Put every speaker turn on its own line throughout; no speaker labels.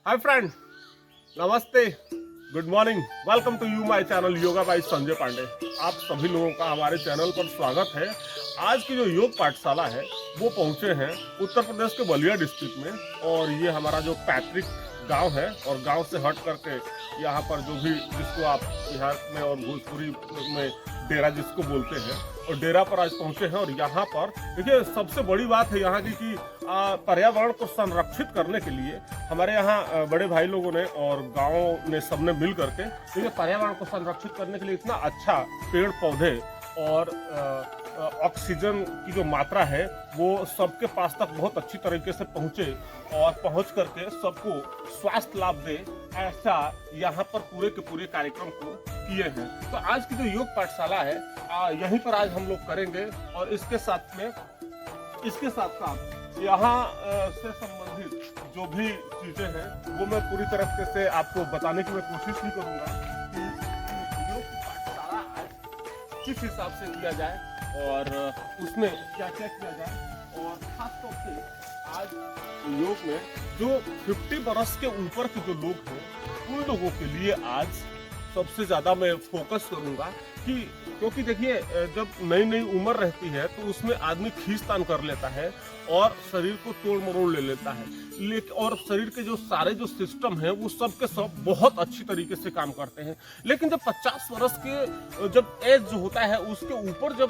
हाय friend, नमस्ते, good morning, welcome to you my channel yoga by Sanjay Pandey. आप सभी लोगों का हमारे चैनल पर स्वागत है। आज की जो योग पाठशाला है वो पहुंचे हैं उत्तर प्रदेश के बलिया डिस्ट्रिक्ट में, और ये हमारा जो पैतृक गांव है, और गांव से हट करके यहाँ पर जो भी जिसको आप बिहार में और भोजपुरी में डेरा जिसको बोलते हैं, और डेरा पर आज पहुंचे हैं। और यहाँ पर देखिए सबसे बड़ी बात है यहाँ की कि पर्यावरण को संरक्षित करने के लिए हमारे यहाँ बड़े भाई लोगों ने और गांव ने सबने मिल करके देखिए पर्यावरण को संरक्षित करने के लिए इतना अच्छा पेड़ पौधे और ऑक्सीजन की जो मात्रा है वो सबके पास तक बहुत अच्छी तरीके से पहुंचे, और पहुंच करके सबको स्वास्थ्य लाभ दे, ऐसा यहाँ पर पूरे के पूरे कार्यक्रम को किए हैं। तो आज की जो योग पाठशाला है यहीं पर आज हम लोग करेंगे, और इसके साथ साथ यहाँ से संबंधित जो भी चीजें हैं वो मैं पूरी तरीके से आपको बताने की मैं कोशिश भी करूंगा कि योग पाठशाला आज किस हिसाब से किया जाए और उसमें क्या क्या किया जाए। और खासतौर से आज योग में जो 50 बरस के ऊपर के जो लोग हैं उन लोगों के लिए आज सबसे ज्यादा मैं फोकस करूंगा कि क्योंकि देखिए जब नई नई उम्र रहती है तो उसमें आदमी खींचतान कर लेता है और शरीर को तोड़ मरोड़ ले लेता है, लेकिन और शरीर के जो सारे जो सिस्टम है वो सब के सब बहुत अच्छी तरीके से काम करते हैं। लेकिन जब 50 वर्ष के जब एज जो होता है उसके ऊपर जब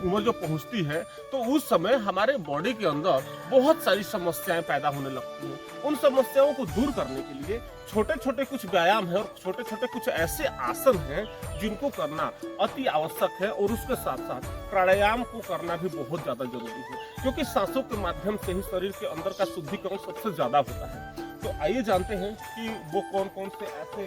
उम्र जो पहुंचती है तो उस समय हमारे बॉडी के अंदर बहुत सारी समस्याएं पैदा होने लगती हैं। उन समस्याओं को दूर करने के लिए छोटे छोटे कुछ व्यायाम है और छोटे छोटे कुछ ऐसे आसन हैं जिनको करना अति आवश्यक है, और उसके साथ साथ प्राणायाम को करना भी बहुत ज्यादा जरूरी है, क्योंकि सांसों के माध्यम से ही शरीर के अंदर का शुद्धिकरण सबसे ज्यादा होता है। तो आइए जानते हैं कि वो कौन कौन से ऐसे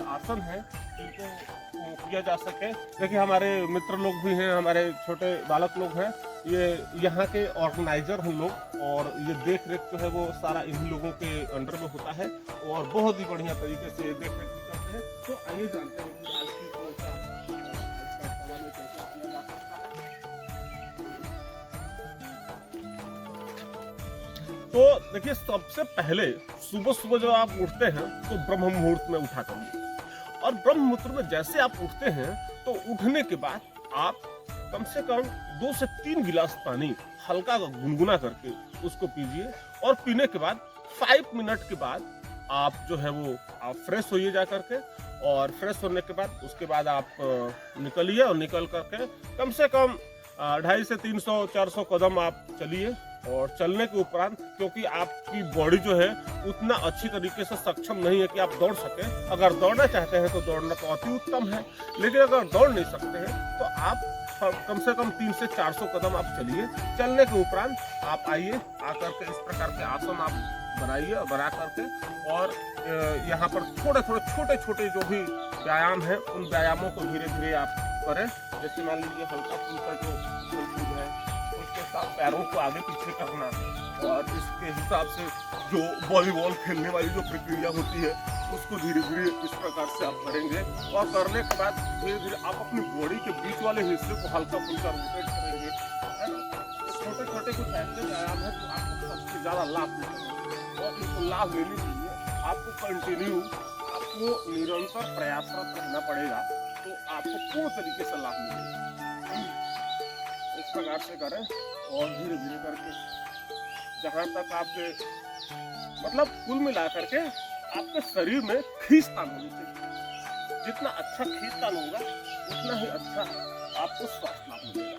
आसन हैं जिनको किया जा सके। देखिए हमारे मित्र लोग भी हैं, हमारे छोटे बालक लोग हैं, ये यहाँ के ऑर्गेनाइजर हम लोग, और ये देख रेख जो है वो सारा इन्हीं लोगों के अंडर में होता है और बहुत ही बढ़िया तरीके से देख रेख करते हैं। तो आइए जानते हैं कि आज की कौन सा में कैसा किया जा सकता है। तो देखिए सबसे पहले सुबह सुबह जब आप उठते हैं तो ब्रह्म मुहूर्त में उठा करिए, और ब्रह्म मुहूर्त में जैसे आप उठते हैं तो उठने के बाद आप कम से कम 2 से 3 गिलास पानी हल्का गुनगुना करके उसको पीजिए, और पीने के बाद 5 मिनट के बाद आप जो है वो आप फ्रेश होइए जा करके, और फ्रेश होने के बाद उसके बाद आप निकलिए, और निकल करके कम से कम 250 से 300-400 कदम आप चलिए। और चलने के उपरांत क्योंकि आपकी बॉडी जो है उतना अच्छी तरीके से सक्षम नहीं है कि आप दौड़ सके, अगर दौड़ना चाहते हैं तो दौड़ना तो अति उत्तम है, लेकिन अगर दौड़ नहीं सकते हैं तो आप कम से कम 300 से 400 कदम आप चलिए। चलने के उपरांत आप आइए, आकर के इस प्रकार के आसन आप बनाइए, बना करके, और यहाँ पर थोड़े थोड़े छोटे छोटे जो भी व्यायाम है उन व्यायामों को धीरे धीरे आप करें। जैसे मान लीजिए हल्का फुल्का जो कूद है, उसके साथ पैरों को आगे पीछे करना, और इसके हिसाब से जो वॉलीबॉल खेलने वाली जो प्रक्रिया होती है उसको धीरे धीरे इस प्रकार से आप करेंगे, और करने के बाद धीरे धीरे आप अपनी बॉडी के बीच वाले हिस्से को हल्का फुल्का रोटेट करेंगे, है ना। छोटे छोटे कुछ ऐसे व्यायाम है जो आपको सबसे ज्यादा लाभ मिलेगा, और इसको लाभ लेने के लिए आपको कंटिन्यू, आपको निरंतर प्रयासरत रहना पड़ेगा, तो आपको पूर्ण तरीके से लाभ मिलेगा। इस प्रकार से करें, और धीरे धीरे करके जहाँ तक आपके मतलब कुल मिला करके आपके शरीर में खींचतान होनी चाहिए। जितना अच्छा खींचतान होगा उतना ही अच्छा आपको स्वास्थ्य लाभ मिलेगा।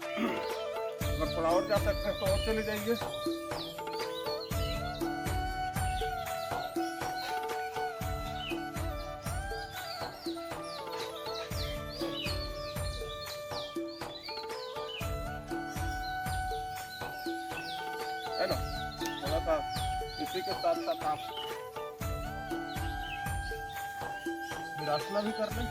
अगर थोड़ा और जा सकते हैं तो और चले जाइए। है ना, थोड़ा सा इसी के साथ साथ आप विरासना भी कर लें।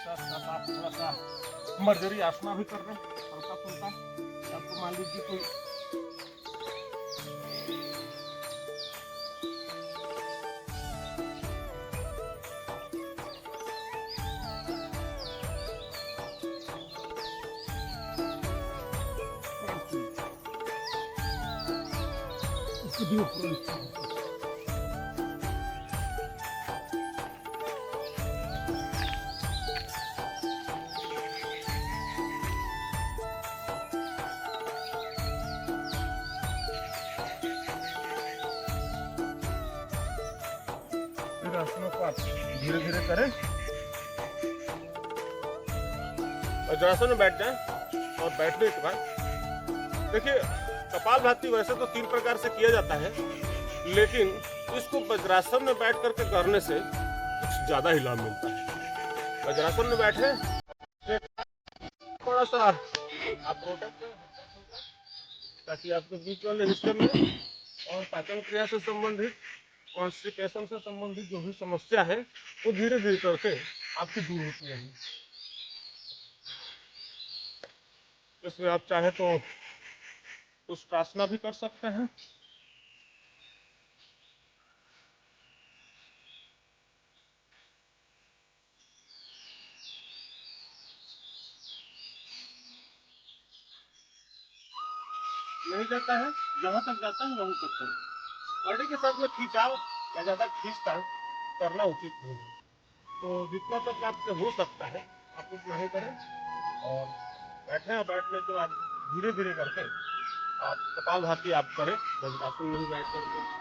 साथ साथ आप थोड़ा सा मर्जरी आसना भी कर रहे हैं हल्का फुल्का। आपको मान लीजिए कोई आसनों को आप धीरे धीरे करें। वज्रासन में बैठ जाएं और बैठने के बाद देखिए कपालभाति वैसे तो 3 प्रकार से किया जाता है, लेकिन इसको वज्रासन में बैठ करके करने से कुछ ज्यादा ही लाभ मिलता है। वज्रासन में बैठे थोड़ा सा आप रोटेट ताकि आपके बीच वाले हिस्से में और पाचन क्रिया से संबंधित, कॉन्स्टिपेशन से संबंधित जो भी समस्या है वो धीरे धीरे करके आपकी दूर होती है। इसमें आप चाहे तो उष्ट्रासना भी कर सकते हैं। नहीं जाता है, जहां तक जाता है वहीं तक करें। बॉडी के साथ में खिंचाव या ज्यादा खींचतान करना उचित नहीं है। तो जितना तक आपसे हो सकता है आप उतना ही करें और बैठे और बैठने के बाद धीरे धीरे करके आप कपालभाति आप करें वज्रासन में ही बैठ करके।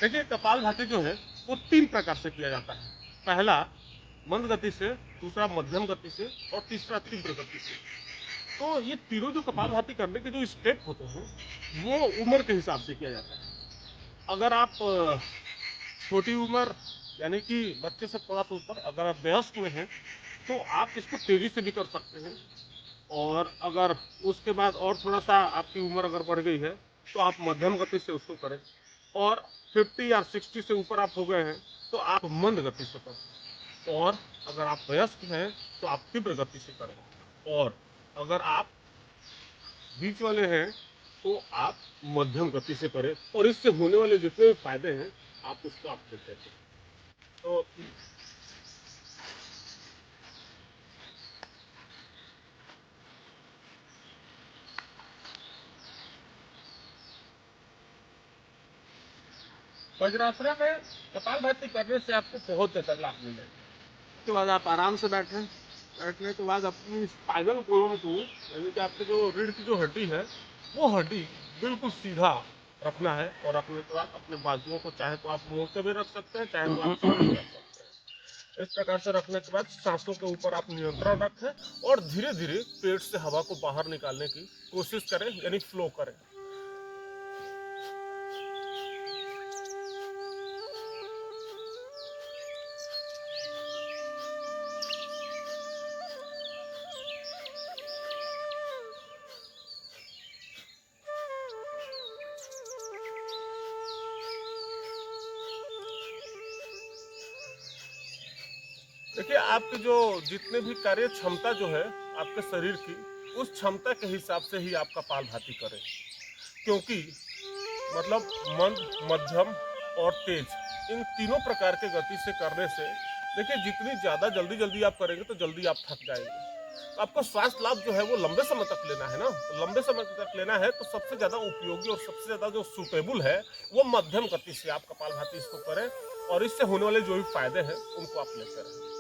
देखिए कपालभाति जो है वो 3 प्रकार से किया जाता है। पहला मंद गति से, दूसरा मध्यम गति से और तीसरा तीव्र गति से। तो ये तीनों जो कपालभाति करने के जो स्टेप होते हैं वो उम्र के हिसाब से किया जाता है। अगर आप छोटी उम्र यानी कि बच्चे से थोड़ा सा ऊपर अगर आप वयस्क में हैं तो आप इसको तेजी से भी कर सकते हैं, और अगर उसके बाद और थोड़ा सा आपकी उम्र अगर बढ़ गई है तो आप मध्यम गति से उसको करें, और 50 या 60 से ऊपर आप हो गए हैं तो आप मंद गति से करें, और अगर आप वयस्क हैं तो आप तीव्र गति से करें, और अगर आप बीच वाले हैं तो आप मध्यम गति से करें। और इससे होने वाले जितने भी फायदे हैं आप उसको आप देते हैं। तो वज्रासन में कपालभाति करने से आपको बहुत बेहतर लाभ मिलेगा। उसके बाद आप आराम से बैठें। बैठने के बाद अपनी स्पाइनल कोलम को यानी कि आपके जो रीढ़ की जो हड्डी है वो हड्डी बिल्कुल सीधा रखना है, और रखने के बाद अपने बाजुओं को चाहे तो आप मोड़ के भी रख सकते हैं, चाहे तो आप सीधे भी रख सकते हैं। इस प्रकार से रखने के बाद सांसों के ऊपर आप नियंत्रण रखें और धीरे धीरे पेट से हवा को बाहर निकालने की कोशिश करें, यानी फ्लो करें। देखिए आपकी जो जितने भी कार्य क्षमता जो है आपके शरीर की, उस क्षमता के हिसाब से ही आप कपालभाति करें, क्योंकि मतलब मंद, मध्यम और तेज इन तीनों प्रकार के गति से करने से देखिए जितनी ज़्यादा जल्दी जल्दी आप करेंगे तो जल्दी आप थक जाएंगे। तो आपको स्वास्थ्य लाभ जो है वो लंबे समय तक लेना है ना, तो लंबे समय तक लेना है तो सबसे ज़्यादा उपयोगी और सबसे ज़्यादा जो सूटेबल है वो मध्यम गति से आप कपालभाति इसको करें, और इससे होने वाले जो भी फायदे हैं उनको आप लेते रहें।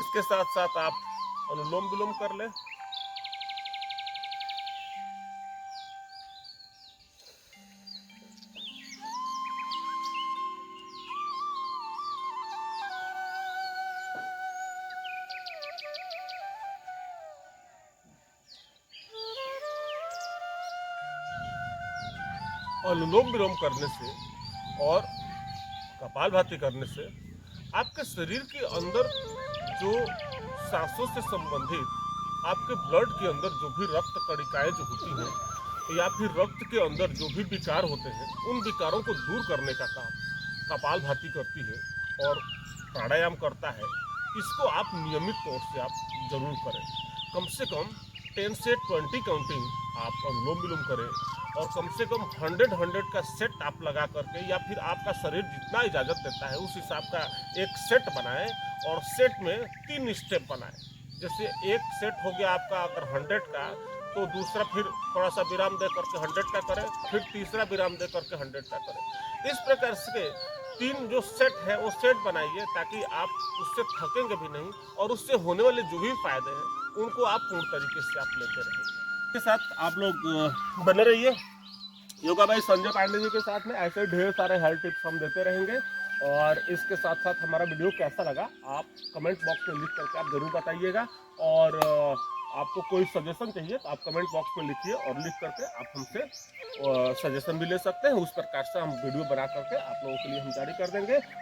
इसके साथ साथ आप अनुलोम विलोम कर लें। अनुलोम विलोम करने से और कपालभाति करने से आपके शरीर के अंदर जो सांसों से संबंधित आपके ब्लड के अंदर जो भी रक्त कणिकाएं जो होती हैं या फिर रक्त के अंदर जो भी विकार होते हैं उन विकारों को दूर करने का काम कपालभाति करती है और प्राणायाम करता है। इसको आप नियमित तौर से आप जरूर करें। कम से कम 10 से 20 काउंटिंग आप अनुलोम विलोम करें और कम से कम 100 का सेट आप लगा करके या फिर आपका शरीर जितना इजाज़त देता है उस हिसाब का एक सेट बनाएं और सेट में 3 स्टेप बनाएं। जैसे एक सेट हो गया आपका अगर 100 का, तो दूसरा फिर थोड़ा सा विराम दे करके 100 का करें, फिर तीसरा विराम दे करके 100 का करें। इस प्रकार से 3 जो सेट है वो सेट बनाइए ताकि आप उससे थकेंगे भी नहीं और उससे होने वाले जो भी फायदे हैं उनको आप पूर्ण तरीके से आप लेते रहेंगे। के साथ आप लोग बने रहिए योगा भाई संजय पांडे जी के साथ में। ऐसे ढेर सारे हेल्थ टिप्स हम देते रहेंगे और इसके साथ साथ हमारा वीडियो कैसा लगा आप कमेंट बॉक्स में लिख करके आप जरूर बताइएगा। और आपको कोई सजेशन चाहिए तो आप कमेंट बॉक्स में लिखिए और लिख करके आप हमसे सजेशन भी ले सकते हैं। उस प्रकार से हम वीडियो बना करके आप लोगों के लिए हम जारी कर देंगे।